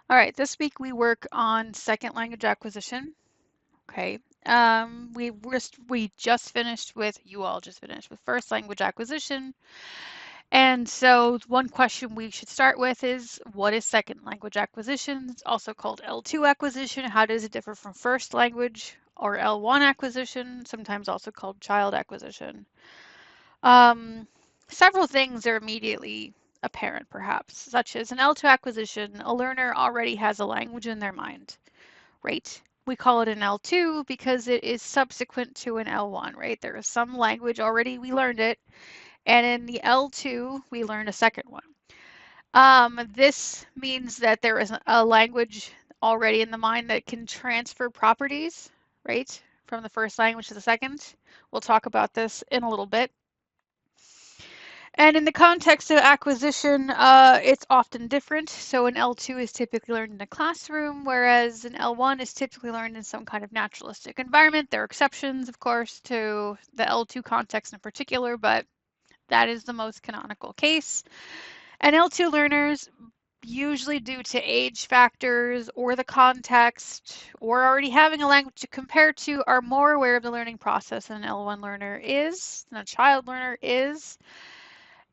All right, this week we work on second language acquisition. Okay. We just finished with, you all just finished with first language acquisition. And so one question we should start with is, what is second language acquisition? It's also called L2 acquisition. How does it differ from first language or L1 acquisition, sometimes also called child acquisition? Um, Several things are immediately apparent, perhaps, such as an L2 acquisition, a learner already has a language in their mind, right? We call it an L2 because it is subsequent to an L1, right? There is some language already, we learned it, and in the L2, we learned a second one. This means that there is a language already in the mind that can transfer properties, right, from the first language to the second. We'll talk about this in a little bit. And in the context of acquisition, it's often different. So an L2 is typically learned in a classroom, whereas an L1 is typically learned in some kind of naturalistic environment. There are exceptions, of course, to the L2 context in particular, but that is the most canonical case. And L2 learners, usually due to age factors or the context or already having a language to compare to, are more aware of the learning process than an L1 learner is, than a child learner is.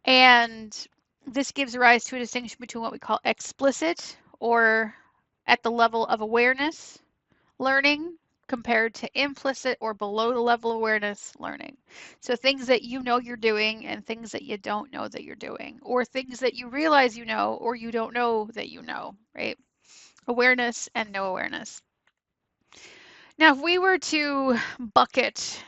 And this gives rise to a distinction between what we call explicit, or at the level of awareness learning, compared to implicit or below the level of awareness learning. So things that you know you're doing and things that you don't know that you're doing, or things that you realize you know or you don't know that you know, right? Awareness and no awareness. Now, if we were to bucket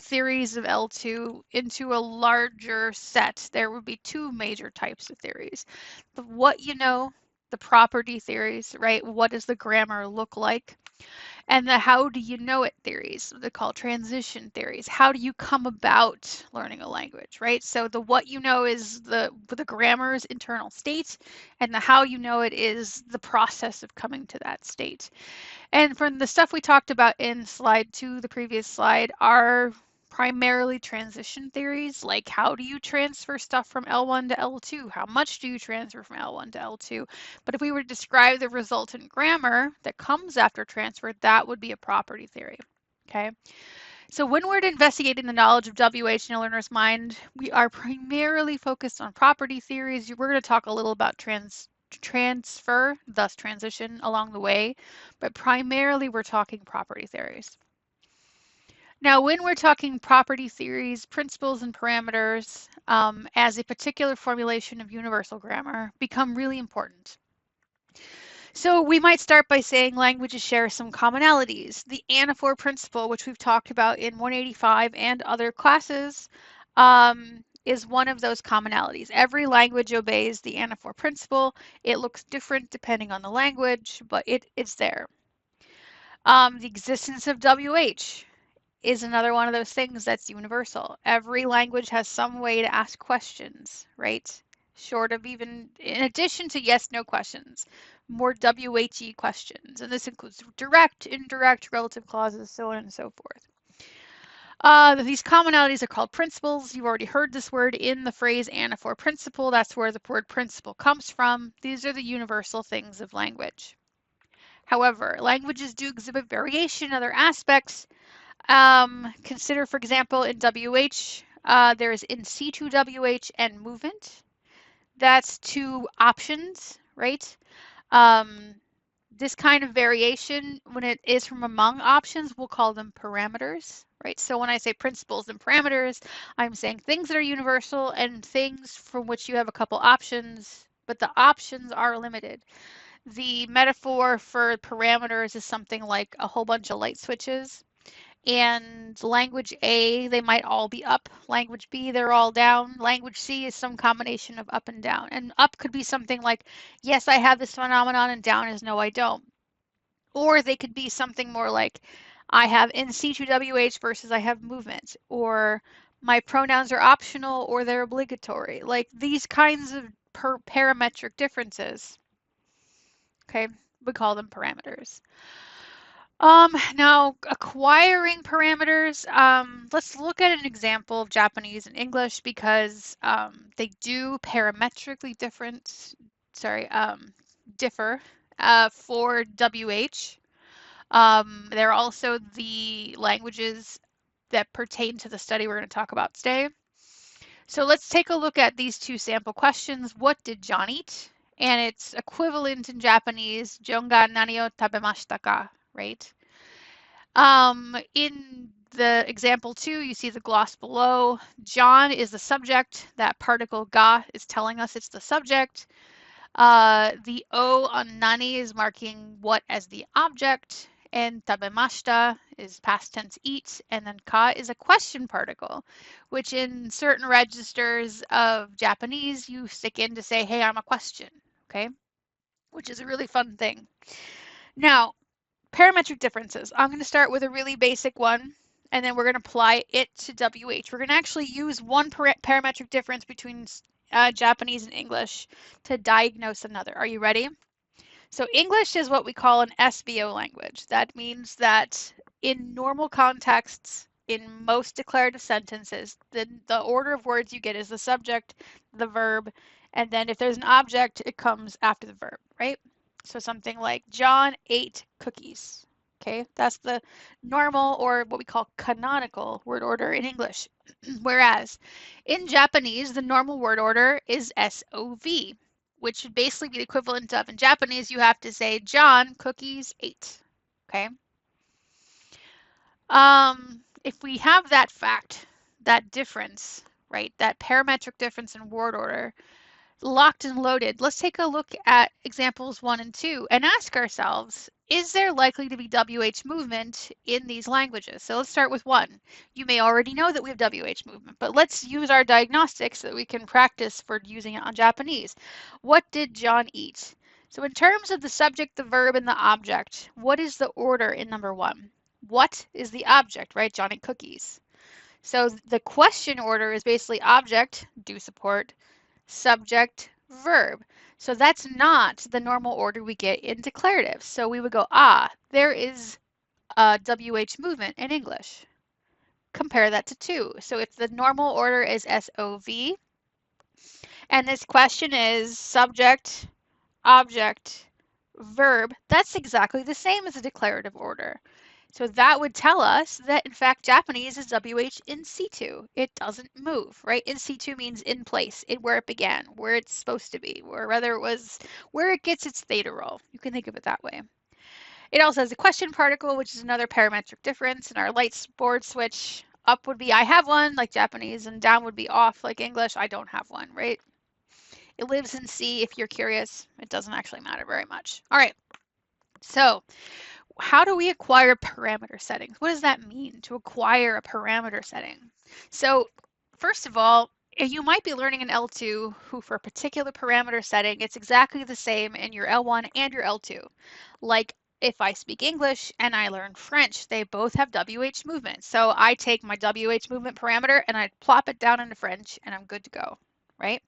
theories of L2 into a larger set, there would be two major types of theories. The what you know, the property theories, right? What does the grammar look like? And the how do you know it theories, they call transition theories. How do you come about learning a language, right? So the what you know is the grammar's internal state, and the how you know it is the process of coming to that state. And from the stuff we talked about in slide 2, the previous slide, are primarily transition theories, like how do you transfer stuff from L1 to L2? How much do you transfer from L1 to L2? But if we were to describe the resultant grammar that comes after transfer, that would be a property theory. Okay. So when we're investigating the knowledge of WH in a learner's mind, we are primarily focused on property theories. We're going to talk a little about transfer, thus transition, along the way, but primarily we're talking property theories. Now, when we're talking property theories, principles and parameters as a particular formulation of universal grammar become really important. So we might start by saying languages share some commonalities. The anaphor principle, which we've talked about in 185 and other classes, is one of those commonalities. Every language obeys the anaphor principle. It looks different depending on the language, but it's there. The existence of WH is another one of those things that's universal. Every language has some way to ask questions, right? Short of even, in addition to yes, no questions, more WHE questions. And this includes direct, indirect, relative clauses, so on and so forth. These commonalities are called principles. You've already heard this word in the phrase anaphor principle. That's where the word principle comes from. These are the universal things of language. However, languages do exhibit variation in other aspects. Consider, for example, in WH, there's in situ WH and movement. That's two options, right? This kind of variation, when it is from among options, we'll call them parameters, right? So when I say principles and parameters, I'm saying things that are universal and things from which you have a couple options, but the options are limited. The metaphor for parameters is something like a whole bunch of light switches. And language A, they might all be up. Language B, they're all down. Language C is some combination of up and down. And up could be something like, yes, I have this phenomenon, and down is no, I don't. Or they could be something more like, I have in situ WH versus I have movement. Or my pronouns are optional or they're obligatory. Like these kinds of parametric differences. Okay, we call them parameters. Now acquiring parameters, let's look at an example of Japanese and English because they do parametrically differ. for WH. They're also the languages that pertain to the study we're going to talk about today. So let's take a look at these two sample questions. What did John eat? And it's equivalent in Japanese, Jon ga nani o tabemashita ka, right? In the example 2, you see the gloss below. John is the subject. That particle ga is telling us it's the subject. The O on nani is marking what as the object, and tabemashita is past tense eat, and then ka is a question particle, which in certain registers of Japanese you stick in to say, hey, I'm a question, okay? Which is a really fun thing. Now, parametric differences. I'm going to start with a really basic one, and then we're going to apply it to WH. We're going to actually use one parametric difference between Japanese and English to diagnose another. Are you ready? So English is what we call an SVO language. That means that in normal contexts, in most declarative sentences, the order of words you get is the subject, the verb, and then if there's an object, it comes after the verb, right? So something like John ate cookies. Okay, that's the normal or what we call canonical word order in English. Whereas in Japanese, the normal word order is SOV, which would basically be the equivalent of in Japanese, you have to say John cookies ate. Okay. If we have that fact, that difference, right, that parametric difference in word order, locked and loaded, let's take a look at examples 1 and 2 and ask ourselves, is there likely to be WH movement in these languages? So let's start with 1. You may already know that we have WH movement, but let's use our diagnostics so that we can practice for using it on Japanese. What did John eat? So in terms of the subject, the verb, and the object, what is the order in number 1? What is the object, right? John ate cookies. So the question order is basically object, do support, subject, verb. So that's not the normal order we get in declaratives. So we would go, there is a WH movement in English. Compare that to 2. So if the normal order is SOV, and this question is subject, object, verb, that's exactly the same as a declarative order. So that would tell us that, in fact, Japanese is WH in situ. It doesn't move, right? In situ means in place, where it began, where it's supposed to be, or whether it was where it gets its theta roll. You can think of it that way. It also has a question particle, which is another parametric difference. In our light board switch, up would be I have one, like Japanese, and down would be off, like English. I don't have one, right? It lives in C if you're curious. It doesn't actually matter very much. All right, so how do we acquire parameter settings? What does that mean to acquire a parameter setting? So first of all, you might be learning an L2 who for a particular parameter setting, it's exactly the same in your L1 and your L2. Like if I speak English and I learn French, they both have WH movement. So I take my WH movement parameter and I plop it down into French and I'm good to go, right?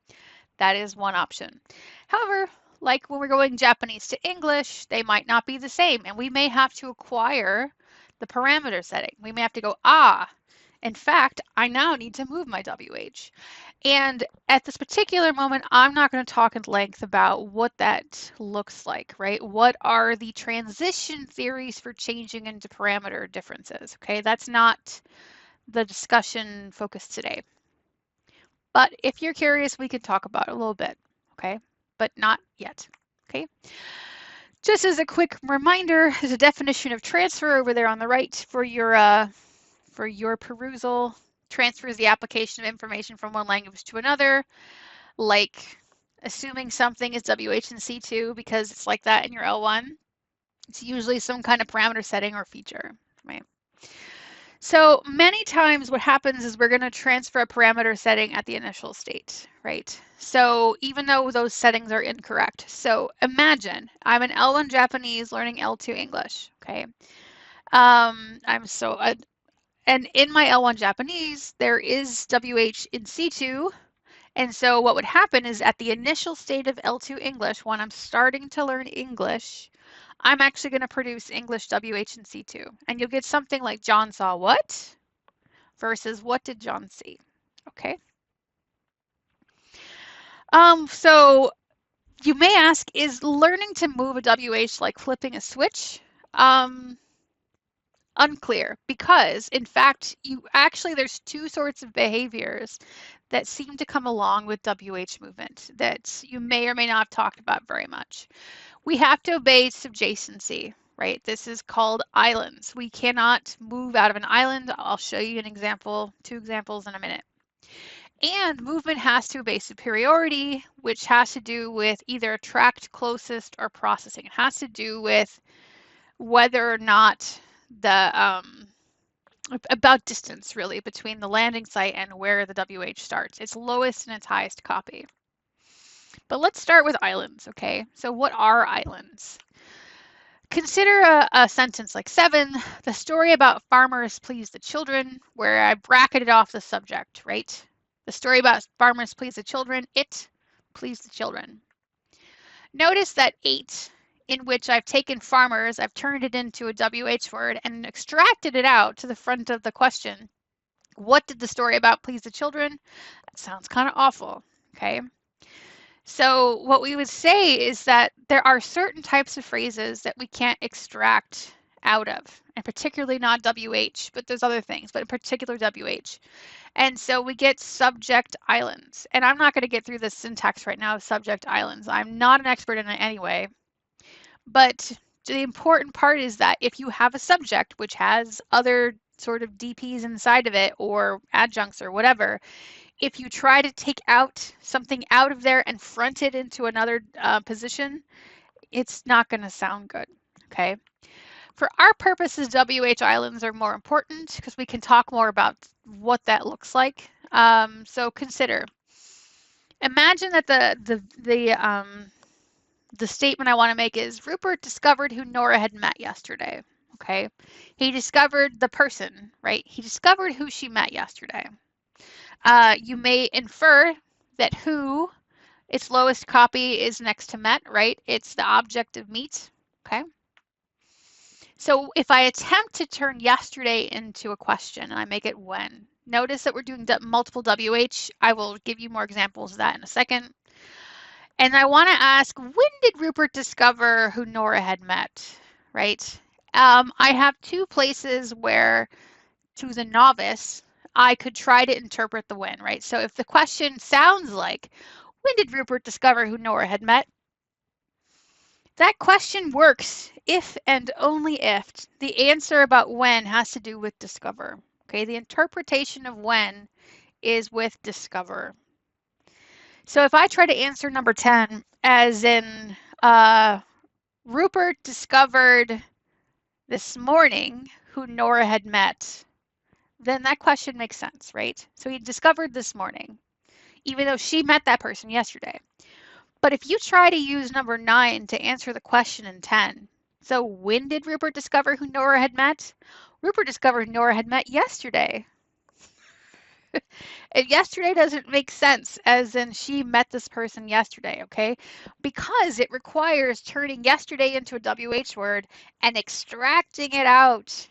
That is one option. However, like when we're going Japanese to English, they might not be the same, and we may have to acquire the parameter setting. We may have to go, in fact, I now need to move my WH. And at this particular moment, I'm not going to talk at length about what that looks like, right? What are the transition theories for changing into parameter differences, okay? That's not the discussion focus today. But if you're curious, we could talk about it a little bit, okay? But not yet, okay? Just as a quick reminder, there's a definition of transfer over there on the right for your perusal. Transfer is the application of information from one language to another, like assuming something is WH and C2 because it's like that in your L1. It's usually some kind of parameter setting or feature, right? So many times what happens is we're going to transfer a parameter setting at the initial state, right? So even though those settings are incorrect. So imagine I'm an L1 Japanese learning L2 English, okay? And in my L1 Japanese, there is WH in C2. And so what would happen is at the initial state of L2 English, when I'm starting to learn English, I'm actually going to produce English WH and C2. And you'll get something like John saw what versus what did John see? Okay. So You may ask, is learning to move a WH like flipping a switch? Unclear, because in fact, there's two sorts of behaviors that seem to come along with WH movement that you may or may not have talked about very much. We have to obey subjacency, right? This is called islands. We cannot move out of an island. I'll show you an example, two examples in a minute. And movement has to obey superiority, which has to do with either attract closest or processing. It has to do with whether or not about distance really between the landing site and where the WH starts. Its lowest and its highest copy. But let's start with islands, okay? So what are islands? Consider a sentence like 7, the story about farmers please the children, where I bracketed off the subject, right? The story about farmers please the children, it pleased the children. Notice that 8, in which I've taken farmers, I've turned it into a WH word and extracted it out to the front of the question. What did the story about please the children? That sounds kind of awful, okay? So what we would say is that there are certain types of phrases that we can't extract out of, and particularly not WH, but there's other things, but in particular WH. And so we get subject islands. And I'm not going to get through the syntax right now of subject islands. I'm not an expert in it anyway. But the important part is that if you have a subject which has other sort of DPs inside of it or adjuncts or whatever, if you try to take out something out of there and front it into another position, it's not going to sound good, okay? For our purposes, WH islands are more important because we can talk more about what that looks like. So consider, imagine that the statement I want to make is Rupert discovered who Nora had met yesterday. Okay, he discovered the person, right? He discovered who she met yesterday. You may infer that who, its lowest copy is next to met, right? It's the object of meet, okay? So if I attempt to turn yesterday into a question and I make it when, notice that we're doing multiple WH. I will give you more examples of that in a second. And I want to ask, when did Rupert discover who Nora had met, right? I have two places where, to the novice, I could try to interpret the when, right? So if the question sounds like, when did Rupert discover who Nora had met? That question works if and only if the answer about when has to do with discover. Okay, the interpretation of when is with discover. So if I try to answer number 10 as in Rupert discovered this morning who Nora had met, then that question makes sense, right? So he discovered this morning, even though she met that person yesterday. But if you try to use number 9 to answer the question in 10, so when did Rupert discover who Nora had met? Rupert discovered Nora had met yesterday. Yesterday doesn't make sense, as in she met this person yesterday, okay? Because it requires turning yesterday into a WH word and extracting it out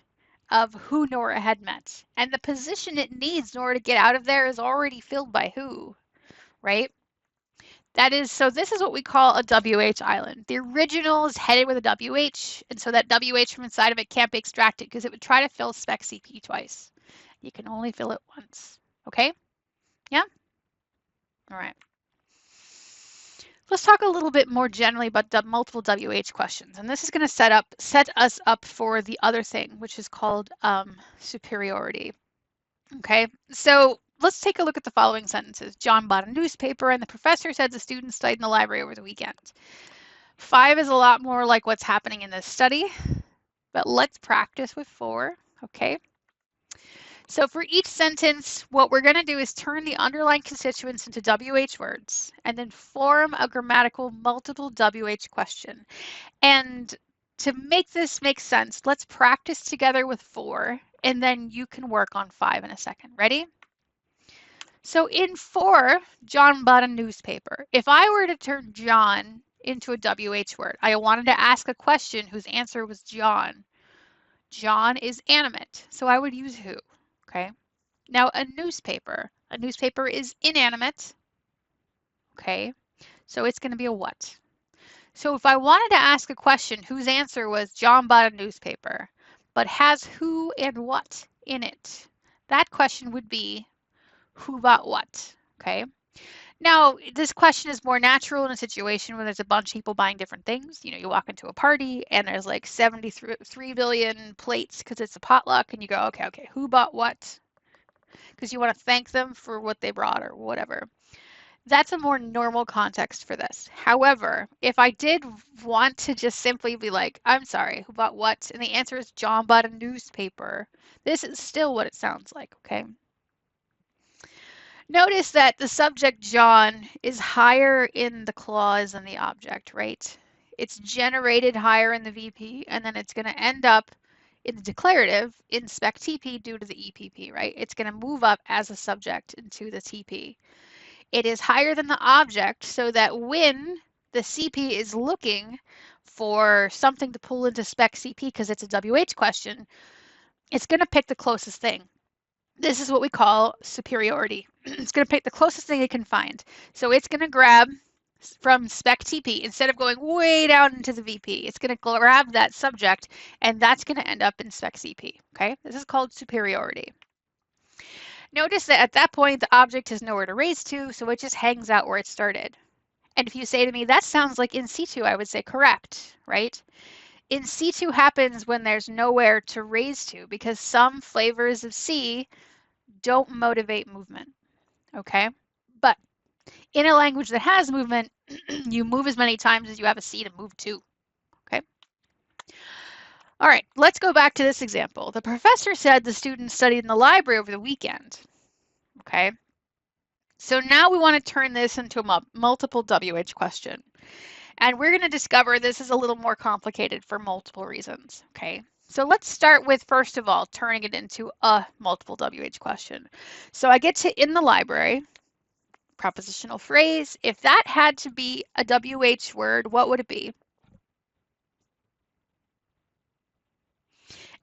of who Nora had met. And the position it needs in order to get out of there is already filled by who, right? So this is what we call a WH island. The original is headed with a WH, and so that WH from inside of it can't be extracted because it would try to fill spec CP twice. You can only fill it once, okay? Yeah? All right. Let's talk a little bit more generally about the multiple WH questions. And this is going to set us up for the other thing, which is called superiority. Okay, so let's take a look at the following sentences. John bought a newspaper and the professor said the students studied in the library over the weekend. 5 is a lot more like what's happening in this study, but let's practice with 4, okay? So for each sentence, what we're going to do is turn the underlying constituents into WH words and then form a grammatical multiple WH question. And to make this make sense, let's practice together with 4, and then you can work on 5 in a second. Ready? So in 4, John bought a newspaper. If I were to turn John into a WH word, I wanted to ask a question whose answer was John. John is animate, so I would use who, okay? Now a newspaper is inanimate, okay? So it's going to be a what? So if I wanted to ask a question whose answer was John bought a newspaper, but has who and what in it, that question would be who bought what, okay? Now, this question is more natural in a situation when there's a bunch of people buying different things. You know, you walk into a party and there's like 73 billion plates because it's a potluck, and you go, okay, who bought what? Because you want to thank them for what they brought or whatever. That's a more normal context for this. However, if I did want to just simply be like, I'm sorry, who bought what? And the answer is John bought a newspaper. This is still what it sounds like, okay? Notice that the subject John is higher in the clause than the object, right? It's generated higher in the VP, and then it's going to end up in the declarative in spec TP due to the EPP, right? It's going to move up as a subject into the TP. It is higher than the object so that when the CP is looking for something to pull into spec CP because it's a WH question, it's going to pick the closest thing. This is what we call superiority. It's going to pick the closest thing it can find. So it's going to grab from spec TP instead of going way down into the VP. It's going to grab that subject, and that's going to end up in spec CP. Okay, this is called superiority. Notice that at that point, the object has nowhere to raise to, so it just hangs out where it started. And if you say to me, that sounds like in situ, I would say correct, right? In situ happens when there's nowhere to raise to because some flavors of C don't motivate movement, okay? But in a language that has movement, you move as many times as you have a C to move to, okay? All right, let's go back to this example. The professor said the students studied in the library over the weekend, okay? So now we want to turn this into a multiple WH question. And we're going to discover this is a little more complicated for multiple reasons, okay? So let's start with, first of all, turning it into a multiple WH question. So I get to in the library, prepositional phrase. If that had to be a WH word, what would it be?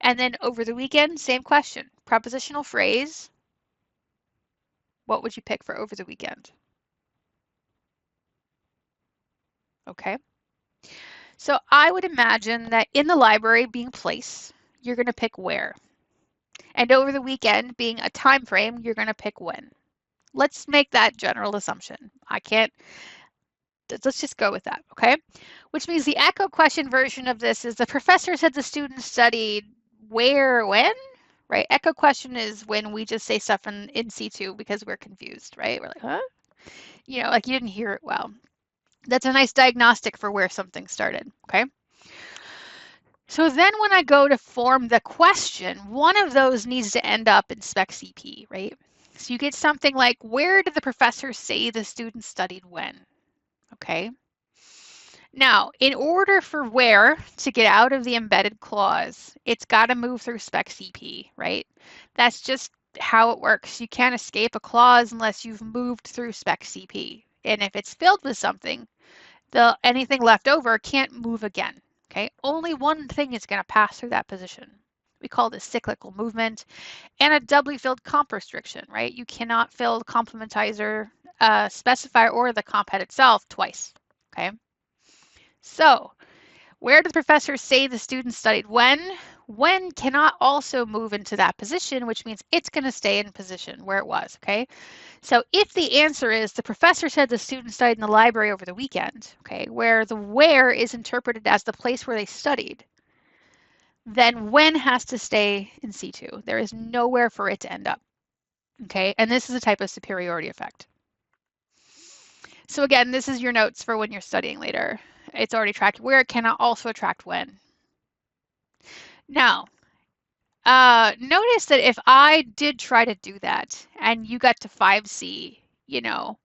And then over the weekend, same question. Prepositional phrase. What would you pick for over the weekend? Okay. So I would imagine that in the library being place, you're going to pick where. And over the weekend being a time frame, you're going to pick when. Let's make that general assumption. Let's just go with that, okay? Which means the echo question version of this is the professor said the students studied where, when, right? Echo question is when we just say stuff in situ because we're confused, right? We're like, huh? You know, like you didn't hear it well. That's a nice diagnostic for where something started, okay? So then when I go to form the question, one of those needs to end up in spec CP, right? So you get something like, where did the professor say the students studied when? Okay. Now, in order for where to get out of the embedded clause, it's got to move through spec CP, right? That's just how it works. You can't escape a clause unless you've moved through spec CP. And if it's filled with something, anything left over can't move again, okay? Only one thing is going to pass through that position. We call this cyclical movement, and a doubly filled comp restriction, right? You cannot fill the complementizer specifier or the comp head itself twice, okay? So where did the professor say the students studied when? When cannot also move into that position, which means it's going to stay in position where it was, okay? So if the answer is the professor said the students studied in the library over the weekend, okay, where the where is interpreted as the place where they studied, then when has to stay in situ. There is nowhere for it to end up, okay? And this is a type of superiority effect. So again, this is your notes for when you're studying later. It's already tracked where it cannot also attract when. Now, notice that if I did try to do that and you got to 5C, you know,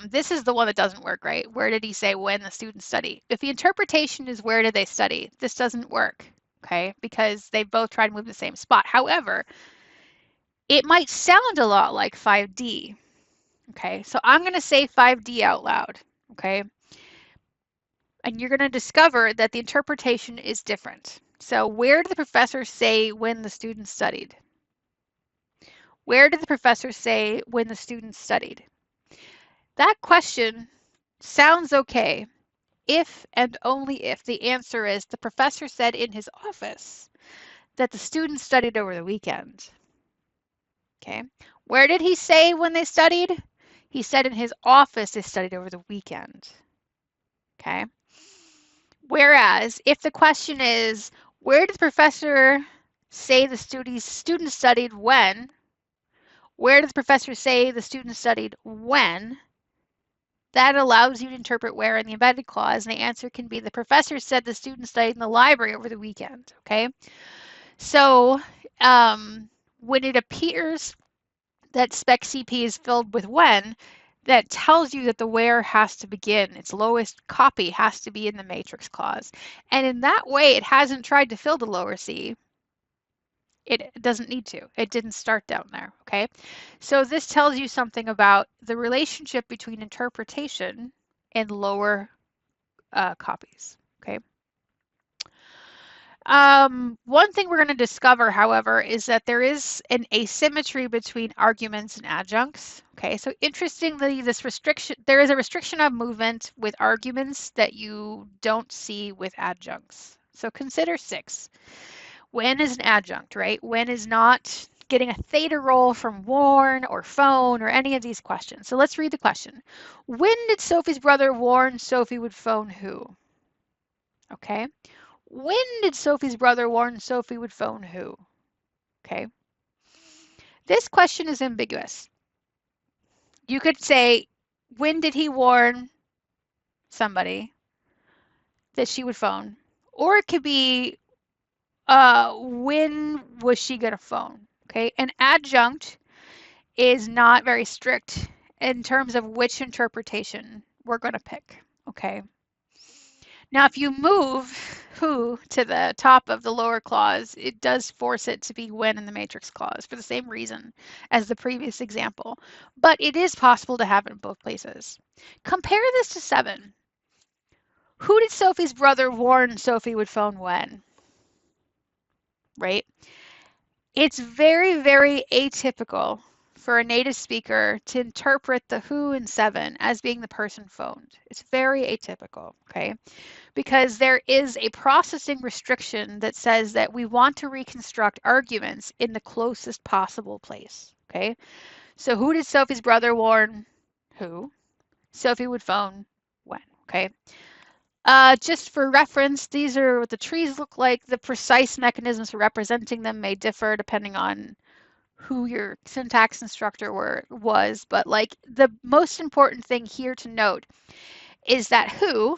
this is the one that doesn't work, right? Where did he say when the students study? If the interpretation is where did they study, this doesn't work, okay? Because they both try to move the same spot. However, it might sound a lot like 5D, okay? So I'm going to say 5D out loud, okay? And you're going to discover that the interpretation is different. So where did the professor say when the students studied? Where did the professor say when the students studied? That question sounds okay if and only if the answer is the professor said in his office that the students studied over the weekend. Okay. Where did he say when they studied? He said in his office they studied over the weekend. Okay. Whereas if the question is, where did the professor say the students studied when? Where did the professor say the students studied when? That allows you to interpret where in the embedded clause, and the answer can be the professor said the students studied in the library over the weekend. Okay. So when it appears that spec CP is filled with when, that tells you that the where has to begin. Its lowest copy has to be in the matrix clause. And in that way, it hasn't tried to fill the lower C. It doesn't need to. It didn't start down there, okay? So this tells you something about the relationship between interpretation and lower copies, okay? One thing we're going to discover, however, is that there is an asymmetry between arguments and adjuncts. Okay, so interestingly, there is a restriction of movement with arguments that you don't see with adjuncts. So consider 6. When is an adjunct, right? When is not getting a theta roll from warn or phone or any of these questions. So let's read the question. When did Sophie's brother warn Sophie would phone who? Okay. When did Sophie's brother warn Sophie would phone who? Okay. This question is ambiguous. You could say, when did he warn somebody that she would phone? Or it could be, when was she going to phone? Okay. An adjunct is not very strict in terms of which interpretation we're going to pick. Okay. Now, if you move who to the top of the lower clause, it does force it to be when in the matrix clause for the same reason as the previous example. But it is possible to have it in both places. Compare this to 7. Who did Sophie's brother warn Sophie would phone when? Right? It's very, very atypical for a native speaker to interpret the who in 7 as being the person phoned. It's very atypical, okay? Because there is a processing restriction that says that we want to reconstruct arguments in the closest possible place, okay? So who did Sophie's brother warn? Who? Sophie would phone when, okay? Just for reference, these are what the trees look like. The precise mechanisms for representing them may differ depending on who your syntax instructor was, but like the most important thing here to note is that who,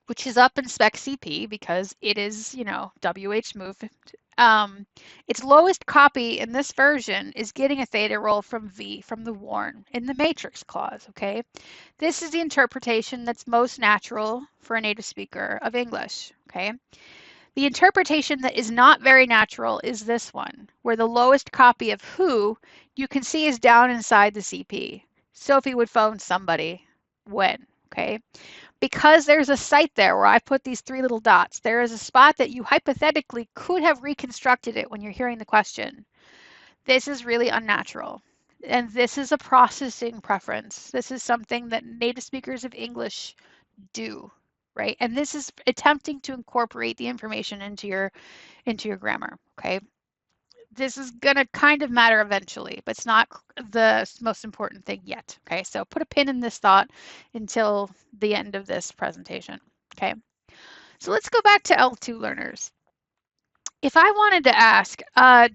which is up in spec CP because it is, WH moved. Its lowest copy in this version is getting a theta roll from V from the warn in the matrix clause, okay? This is the interpretation that's most natural for a native speaker of English, okay? The interpretation that is not very natural is this one, where the lowest copy of who you can see is down inside the CP. Sophie would phone somebody when, okay? Because there's a site there where I put these 3 little dots, there is a spot that you hypothetically could have reconstructed it when you're hearing the question. This is really unnatural. And this is a processing preference. This is something that native speakers of English do, right? And this is attempting to incorporate the information into your grammar, okay? This is going to kind of matter eventually, but it's not the most important thing yet. Okay, so put a pin in this thought until the end of this presentation. Okay, so let's go back to L2 learners. If I wanted to ask,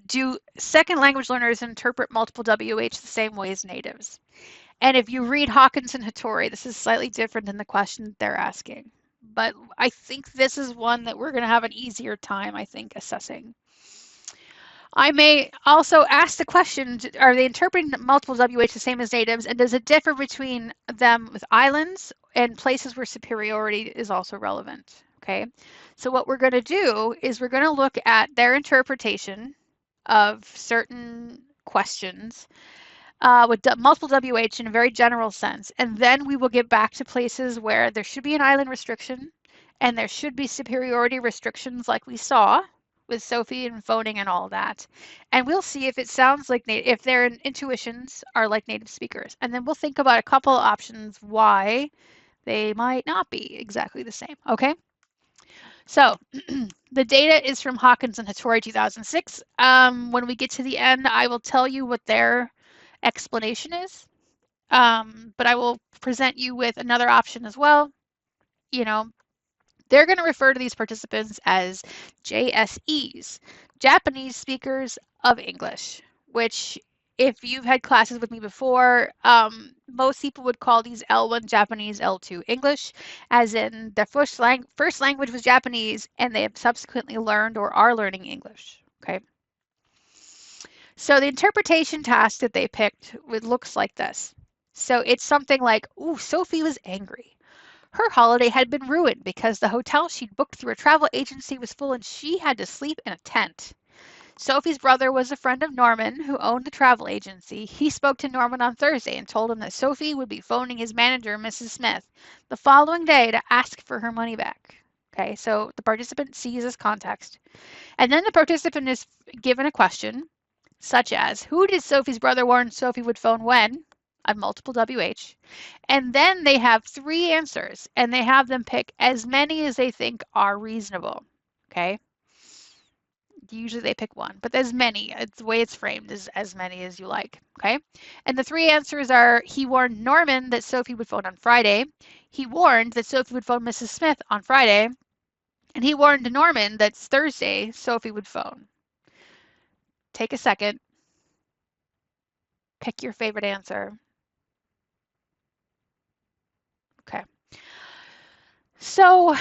do second language learners interpret multiple WH the same way as natives? And if you read Hawkins and Hattori, this is slightly different than the question they're asking. But I think this is one that we're going to have an easier time, I think, assessing. I may also ask the question, are they interpreting multiple WH the same as natives, and does it differ between them with islands and places where superiority is also relevant? Okay, so what we're going to do is we're going to look at their interpretation of certain questions with multiple WH in a very general sense, and then we will get back to places where there should be an island restriction and there should be superiority restrictions like we saw with Sophie and phoning and all that. And we'll see if it sounds like, if their intuitions are like native speakers. And then we'll think about a couple of options why They might not be exactly the same, okay? So the data is from Hawkins and Hattori 2006. When we get to the end, I will tell you what their explanation is, but I will present you with another option as well. You know, they're going to refer to these participants as JSEs, Japanese speakers of English, which if you've had classes with me before, most people would call these L1 Japanese, L2 English, as in their first language was Japanese and they have subsequently learned or are learning English. Okay. So the interpretation task that they picked looks like this. So it's something like, ooh, Sophie was angry. Her holiday had been ruined because the hotel she'd booked through a travel agency was full and she had to sleep in a tent. Sophie's brother was a friend of Norman who owned the travel agency. He spoke to Norman on Thursday and told him that Sophie would be phoning his manager, Mrs. Smith, the following day to ask for her money back. Okay, so the participant sees this context. And then the participant is given a question, such as, who did Sophie's brother warn Sophie would phone when? A multiple WH. And then they have 3 answers, and they have them pick as many as they think are reasonable. Okay? Usually they pick one, but there's many. It's the way it's framed is as many as you like. Okay? And the 3 answers are, he warned Norman that Sophie would phone on Friday. He warned that Sophie would phone Mrs. Smith on Friday. And he warned Norman that Thursday Sophie would phone. Take a second. Pick your favorite answer. Okay. So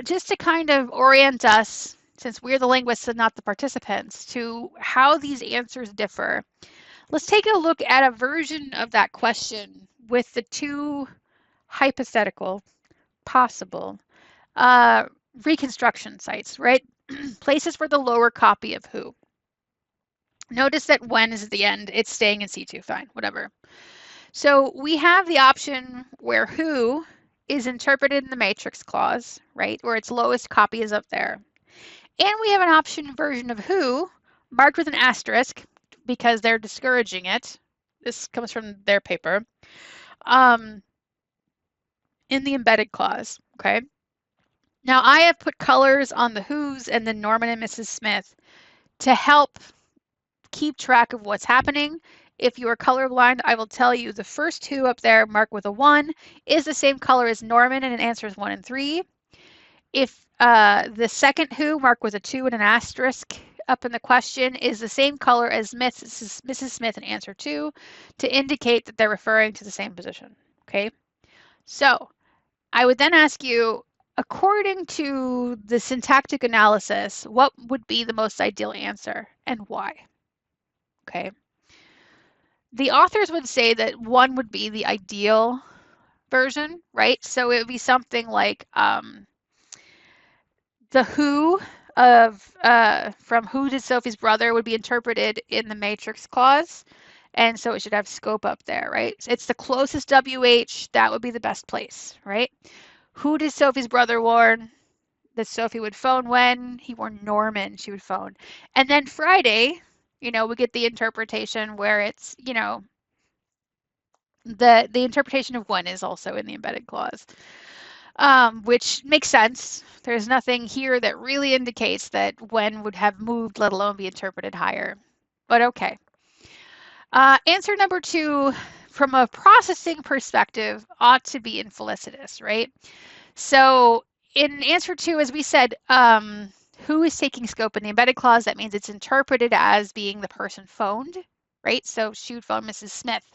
just to kind of orient us, since we're the linguists and not the participants, to how these answers differ, let's take a look at a version of that question with the 2 hypothetical, possible reconstruction sites, right? Places for the lower copy of who. Notice that when is at the end, it's staying in C2, fine, whatever. So we have the option where who is interpreted in the matrix clause, right, where its lowest copy is up there. And we have an option version of who marked with an asterisk because they're discouraging it. This comes from their paper. In the embedded clause, okay? Now I have put colors on the who's and the Norman and Mrs. Smith to help keep track of what's happening. If you are colorblind, I will tell you the first who up there marked with a 1 is the same color as Norman and it answers 1 and 3. If the second who marked with a 2 and an asterisk up in the question is the same color as Mrs. Smith in answer 2 to indicate that they're referring to the same position. Okay, so I would then ask you, according to the syntactic analysis, what would be the most ideal answer and why? Okay. The authors would say that 1 would be the ideal version, right? So it would be something like the who of from who did Sophie's brother would be interpreted in the matrix clause. And so it should have scope up there, right? It's the closest WH, that would be the best place, right? Who did Sophie's brother warn that Sophie would phone when? He warned Norman she would phone. And then Friday, we get the interpretation where it's, the interpretation of when is also in the embedded clause, which makes sense. There's nothing here that really indicates that when would have moved, let alone be interpreted higher. But okay. Answer number 2, from a processing perspective, ought to be infelicitous, right? So in answer 2, as we said, who is taking scope in the embedded clause? That means it's interpreted as being the person phoned, right? So she would phone Mrs. Smith.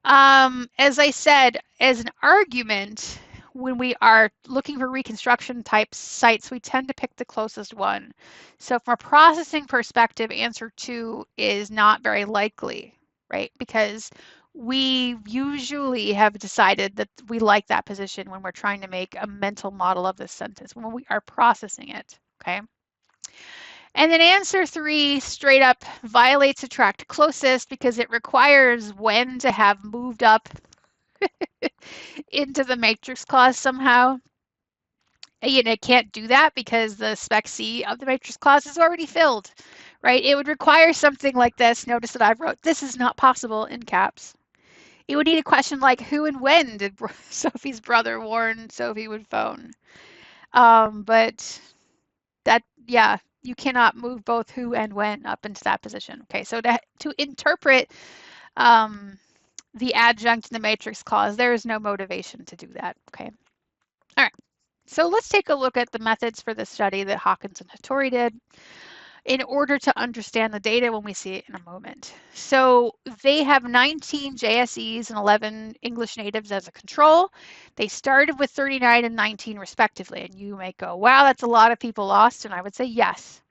As I said, as an argument, when we are looking for reconstruction type sites, we tend to pick the closest one. So from a processing perspective, answer 2 is not very likely, right? Because we usually have decided that we like that position when we're trying to make a mental model of this sentence, when we are processing it, okay? And then answer 3 straight up violates attract closest because it requires when to have moved up into the matrix clause somehow. It can't do that because the spec C of the matrix clause is already filled, right? It would require something like this. Notice that I've wrote, this is not possible in caps. It would need a question like, who and when did Sophie's brother warn Sophie would phone? But that, yeah, you cannot move both who and when up into that position. Okay, so to interpret the adjunct in the matrix clause, there is no motivation to do that. Okay, all right. So let's take a look at the methods for the study that Hawkins and Hattori did in order to understand the data when we see it in a moment. So they have 19 JSEs and 11 English natives as a control. They started with 39 and 19 respectively. And you may go, wow, that's a lot of people lost. And I would say yes.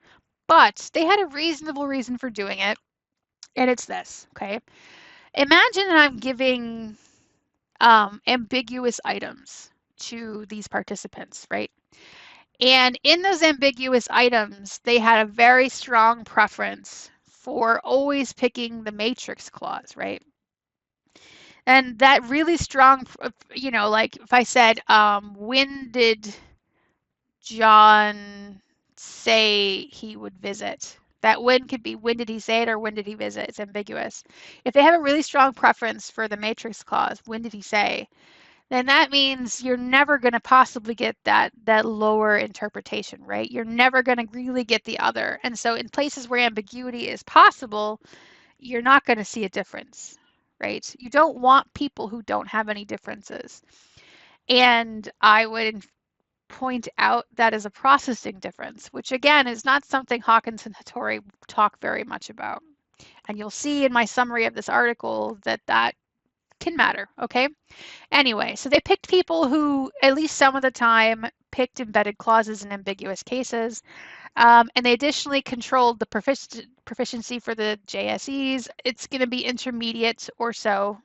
But they had a reasonable reason for doing it. And it's this, okay? Imagine that I'm giving ambiguous items to these participants, right? And in those ambiguous items, they had a very strong preference for always picking the matrix clause, right? And that really strong, like if I said, when did John say he would visit? That when could be when did he say it or when did he visit? It's ambiguous. If they have a really strong preference for the matrix clause, when did he say? Then that means you're never going to possibly get that lower interpretation, right? You're never going to really get the other. And so in places where ambiguity is possible, you're not going to see a difference, right? You don't want people who don't have any differences. And I would point out that as a processing difference, which again is not something Hawkins and Hattori talk very much about. And you'll see in my summary of this article that that can matter, okay? Anyway, so they picked people who, at least some of the time, picked embedded clauses in ambiguous cases. And they additionally controlled the proficiency for the JSEs. It's going to be intermediate or so.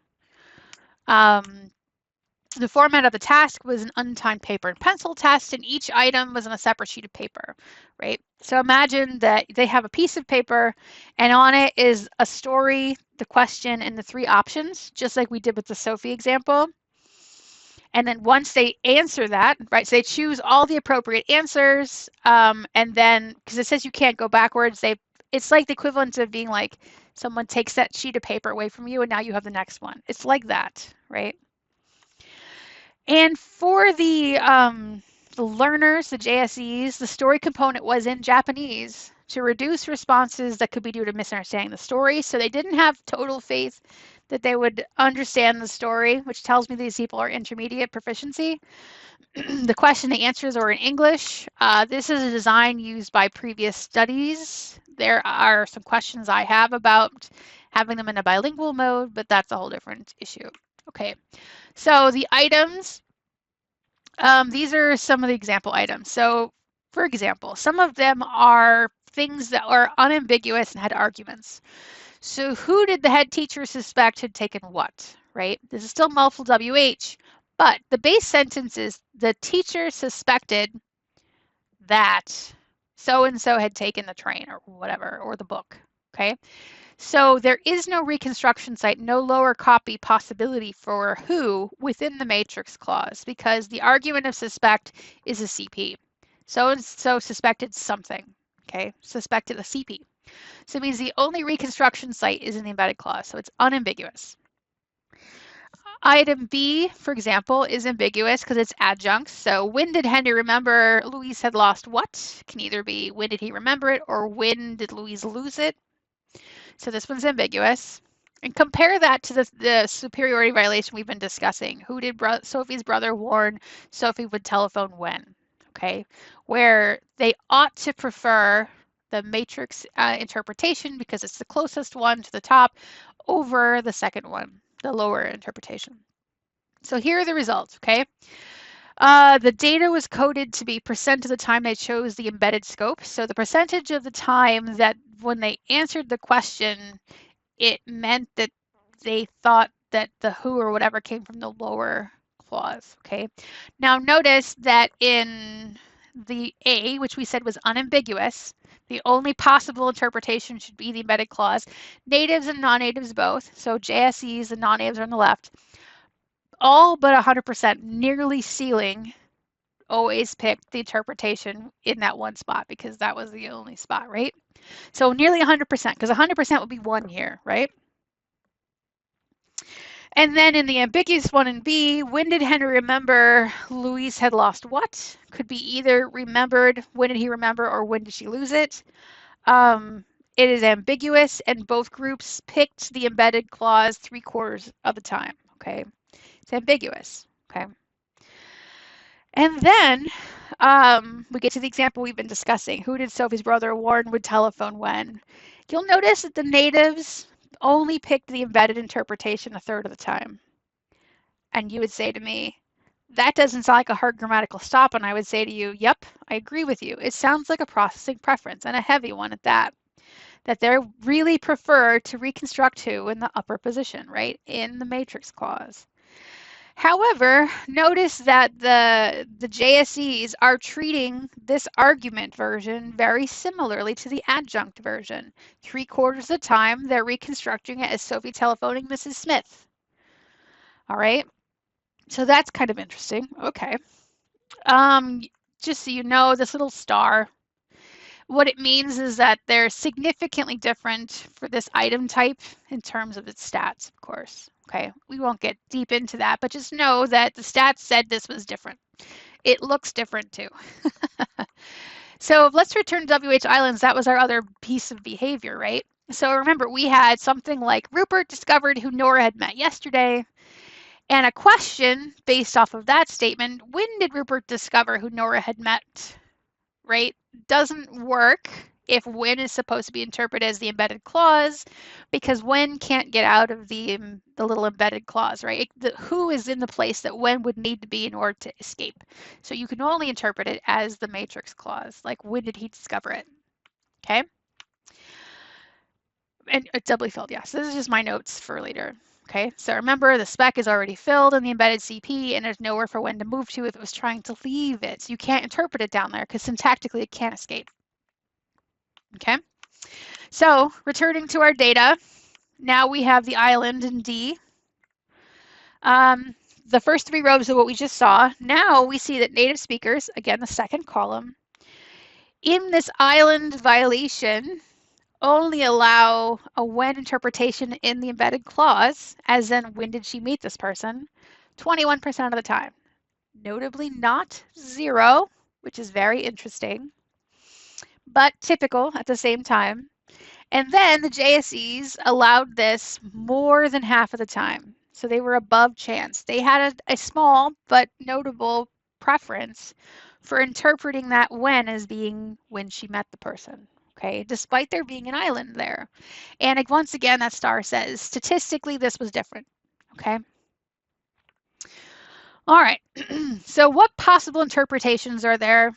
The format of the task was an untimed paper and pencil test, and each item was on a separate sheet of paper, right? So imagine that they have a piece of paper, and on it is a story, the question, and the 3 options, just like we did with the Sophie example. And then once they answer that, right, so they choose all the appropriate answers, and then, because it says you can't go backwards, it's like the equivalent of being like, someone takes that sheet of paper away from you, and now you have the next one. It's like that, right? And for the learners, the JSEs, the story component was in Japanese to reduce responses that could be due to misunderstanding the story. So they didn't have total faith that they would understand the story, which tells me these people are intermediate proficiency. The question, the answers are in English. This is a design used by previous studies. There are some questions I have about having them in a bilingual mode, but that's a whole different issue. Okay, so the items, these are some of the example items. So for example, some of them are things that are unambiguous and had arguments. So who did the head teacher suspect had taken what, right? This is still multiple WH, but the base sentence is the teacher suspected that so-and-so had taken the train or whatever, or the book, okay? So there is no reconstruction site, no lower copy possibility for who within the matrix clause because the argument of suspect is a CP. So-and-so suspected something, okay? Suspected a CP. So it means the only reconstruction site is in the embedded clause, so it's unambiguous. Item B, for example, is ambiguous because it's adjuncts. So when did Henry remember Louise had lost what? Can either be when did he remember it or when did Louise lose it? So this one's ambiguous. And compare that to the superiority violation we've been discussing. Who did Sophie's brother warn Sophie would telephone when? Okay, where they ought to prefer the matrix interpretation because it's the closest one to the top over the second one, the lower interpretation. So here are the results, okay? The data was coded to be percent of the time they chose the embedded scope. So the percentage of the time that when they answered the question, it meant that they thought that the who or whatever came from the lower clause, okay? Now notice that in the A, which we said was unambiguous, the only possible interpretation should be the embedded clause. Natives and non-natives both, so JSEs and non-natives are on the left. All but 100%, nearly sealing, always picked the interpretation in that one spot because that was the only spot, right? So nearly 100%, because 100% would be 1 here, right? And then in the ambiguous one in B, when did Henry remember Louise had lost what? Could be either remembered, when did he remember, or when did she lose it? It is ambiguous, and both groups picked the embedded clause 3/4 of the time. Okay, it's ambiguous. Okay, and then we get to the example we've been discussing. Who did Sophie's brother Warren would telephone when? You'll notice that the natives only picked the embedded interpretation 1/3 of the time. And you would say to me, that doesn't sound like a hard grammatical stop. And I would say to you, yep, I agree with you. It sounds like a processing preference, and a heavy one at that. That they really prefer to reconstruct who in the upper position, right, in the matrix clause. However, notice that the JSEs are treating this argument version very similarly to the adjunct version. 3/4 of the time, they're reconstructing it as Sophie telephoning Mrs. Smith. All right, so that's kind of interesting. Okay. Just so you know, this little star, what it means is that they're significantly different for this item type in terms of its stats, of course. Okay, we won't get deep into that, but just know that the stats said this was different. It looks different too. So let's return to WH Islands. That was our other piece of behavior, right? So remember, we had something like Rupert discovered who Nora had met yesterday. And a question based off of that statement, when did Rupert discover who Nora had met, right? Doesn't work if when is supposed to be interpreted as the embedded clause, because when can't get out of the little embedded clause, right? The who is in the place that when would need to be in order to escape. So you can only interpret it as the matrix clause, like when did he discover it, okay? And it's doubly filled, yes. This is just my notes for later. Okay, so remember the spec is already filled in the embedded CP and there's nowhere for when to move to if it was trying to leave it. So you can't interpret it down there because syntactically it can't escape. Okay, so returning to our data, now we have the island in D. The first 3 rows of what we just saw. Now we see that native speakers, again the second column, in this island violation, only allow a when interpretation in the embedded clause, as in when did she meet this person, 21% of the time. Notably not 0, which is very interesting, but typical at the same time. And then the JSEs allowed this more than half of the time. So they were above chance. They had a small but notable preference for interpreting that when as being when she met the person. Okay, despite there being an island there. And once again, that star says, statistically, this was different. Okay. All right. So what possible interpretations are there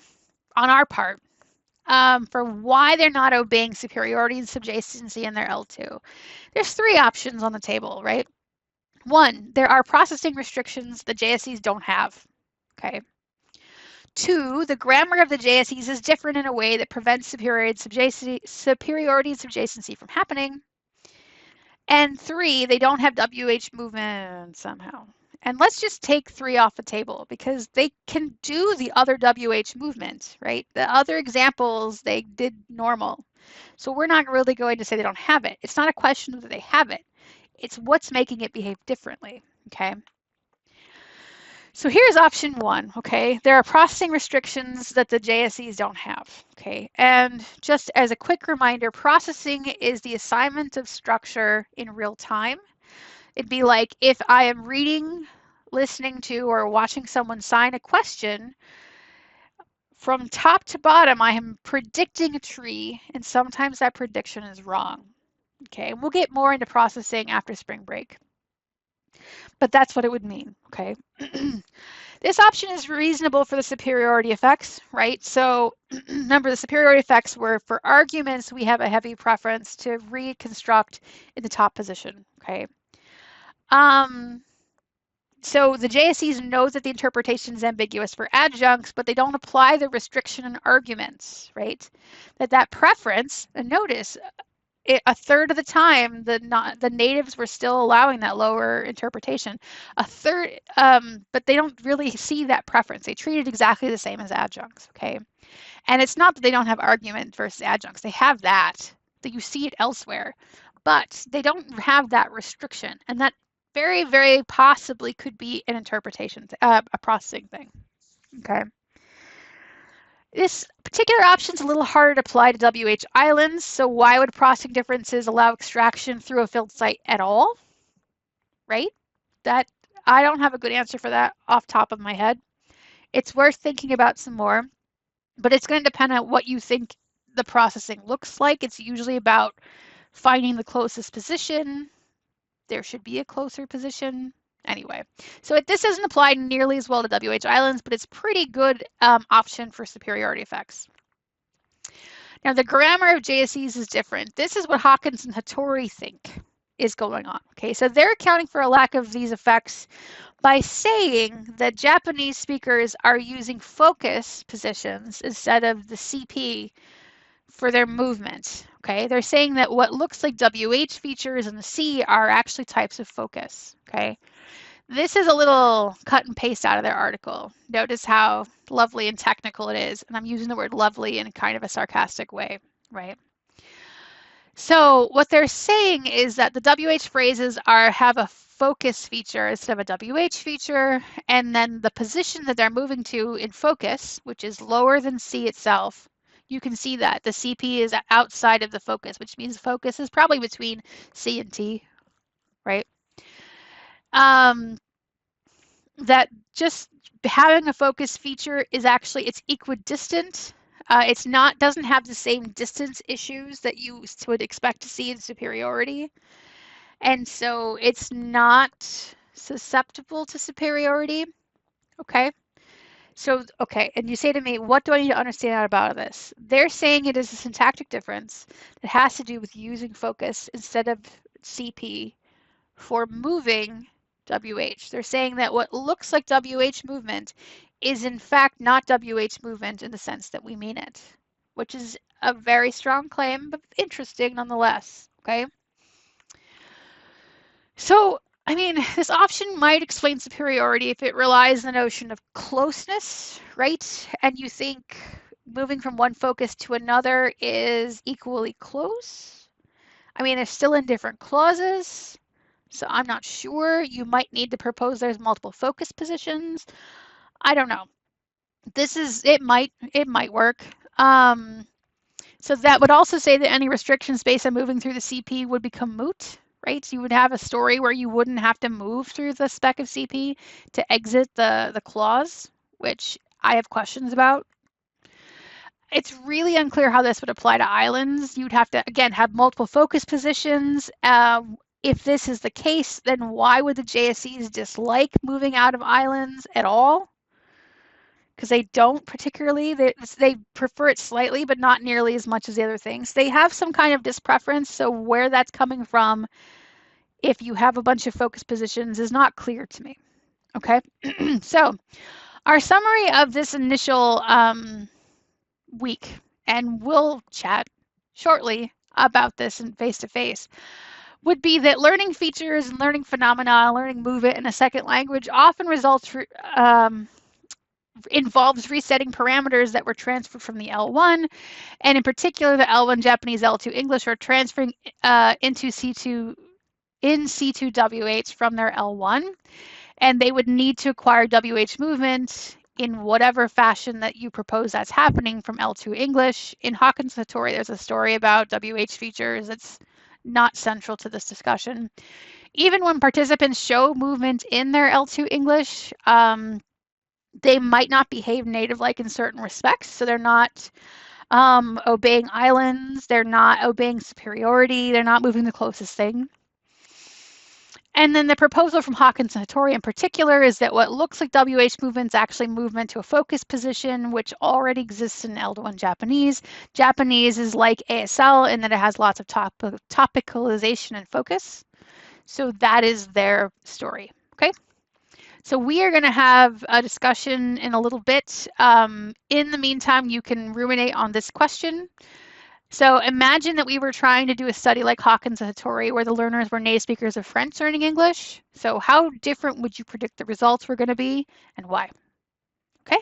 on our part for why they're not obeying superiority and subjacency in their L2? There's 3 options on the table, right? 1, there are processing restrictions the JSEs don't have. Okay. 2, the grammar of the JSEs is different in a way that prevents superiority and subjacency from happening. And 3, they don't have WH movement somehow. And let's just take 3 off the table because they can do the other WH movement, right? The other examples, they did normal. So we're not really going to say they don't have it. It's not a question that they have it. It's what's making it behave differently, okay? So here's option 1, okay? There are processing restrictions that the JSEs don't have, okay? And just as a quick reminder, processing is the assignment of structure in real time. It'd be like if I am reading, listening to, or watching someone sign a question, from top to bottom, I am predicting a tree, and sometimes that prediction is wrong, okay? We'll get more into processing after spring break. But that's what it would mean, okay? This option is reasonable for the superiority effects, right? So remember, the superiority effects were for arguments, we have a heavy preference to reconstruct in the top position, okay? So the JSEs know that the interpretation is ambiguous for adjuncts, but they don't apply the restriction in arguments, right? That preference, and notice, 1/3 of the time, the natives were still allowing that lower interpretation. 1/3, but they don't really see that preference. They treat it exactly the same as adjuncts, okay? And it's not that they don't have argument versus adjuncts. They have that you see it elsewhere, but they don't have that restriction. And that very, very possibly could be an interpretation, a processing thing. Okay. This particular option is a little harder to apply to WH islands, so why would processing differences allow extraction through a filled site at all? Right? That I don't have a good answer for that off top of my head. It's worth thinking about some more, but it's going to depend on what you think the processing looks like. It's usually about finding the closest position. There should be a closer position. Anyway, so this doesn't apply nearly as well to WH islands, but it's pretty good option for superiority effects. Now, the grammar of JSEs is different. This is what Hawkins and Hattori think is going on. Okay, so they're accounting for a lack of these effects by saying that Japanese speakers are using focus positions instead of the CP for their movement. Okay, they're saying that what looks like WH features in the C are actually types of focus. Okay, this is a little cut and paste out of their article. Notice how lovely and technical it is, and I'm using the word lovely in kind of a sarcastic way, right? So what they're saying is that the WH phrases have a focus feature instead of a WH feature, and then the position that they're moving to in focus, which is lower than C itself, you can see that the CP is outside of the focus, which means focus is probably between C and T, right? That just having a focus feature is actually, it's equidistant. It's not, doesn't have the same distance issues that you would expect to see in superiority. And so it's not susceptible to superiority. Okay. So, okay, and you say to me, what do I need to understand out about this? They're saying it is a syntactic difference that has to do with using focus instead of CP for moving WH. They're saying that what looks like WH movement is in fact not WH movement in the sense that we mean it, which is a very strong claim, but interesting nonetheless, okay? So, I mean, this option might explain superiority if it relies on the notion of closeness, right? And you think moving from one focus to another is equally close. I mean, they're still in different clauses, so I'm not sure. You might need to propose there's multiple focus positions. I don't know. It might work. So that would also say that any restrictions based on moving through the CP would become moot, right? So you would have a story where you wouldn't have to move through the spec of CP to exit the clause, which I have questions about. It's really unclear how this would apply to islands. You'd have to, again, have multiple focus positions. If this is the case, then why would the JSEs dislike moving out of islands at all? Because they don't particularly, they prefer it slightly, but not nearly as much as the other things. They have some kind of dispreference, so where that's coming from, if you have a bunch of focus positions, is not clear to me. Okay, so our summary of this initial week, and we'll chat shortly about this in face-to-face, would be that learning features and learning phenomena, learning movement in a second language often involves resetting parameters that were transferred from the L1, and in particular the L1 Japanese, L2 English are transferring into C2 in C2WH from their L1, and they would need to acquire WH movement in whatever fashion that you propose that's happening from L2 English. In Hawkins and Hattori, there's a story about WH features that's not central to this discussion. Even when participants show movement in their L2 English, they might not behave native-like in certain respects. So they're not obeying islands, they're not obeying superiority, they're not moving the closest thing. And then the proposal from Hawkins and Hattori in particular is that what looks like WH movement is actually movement to a focus position, which already exists in L1 Japanese. Japanese is like ASL in that it has lots of topicalization and focus. So that is their story, okay? So we are going to have a discussion in a little bit. In the meantime, you can ruminate on this question. So imagine that we were trying to do a study like Hawkins and Hattori where the learners were native speakers of French learning English. So how different would you predict the results were going to be and why? Okay.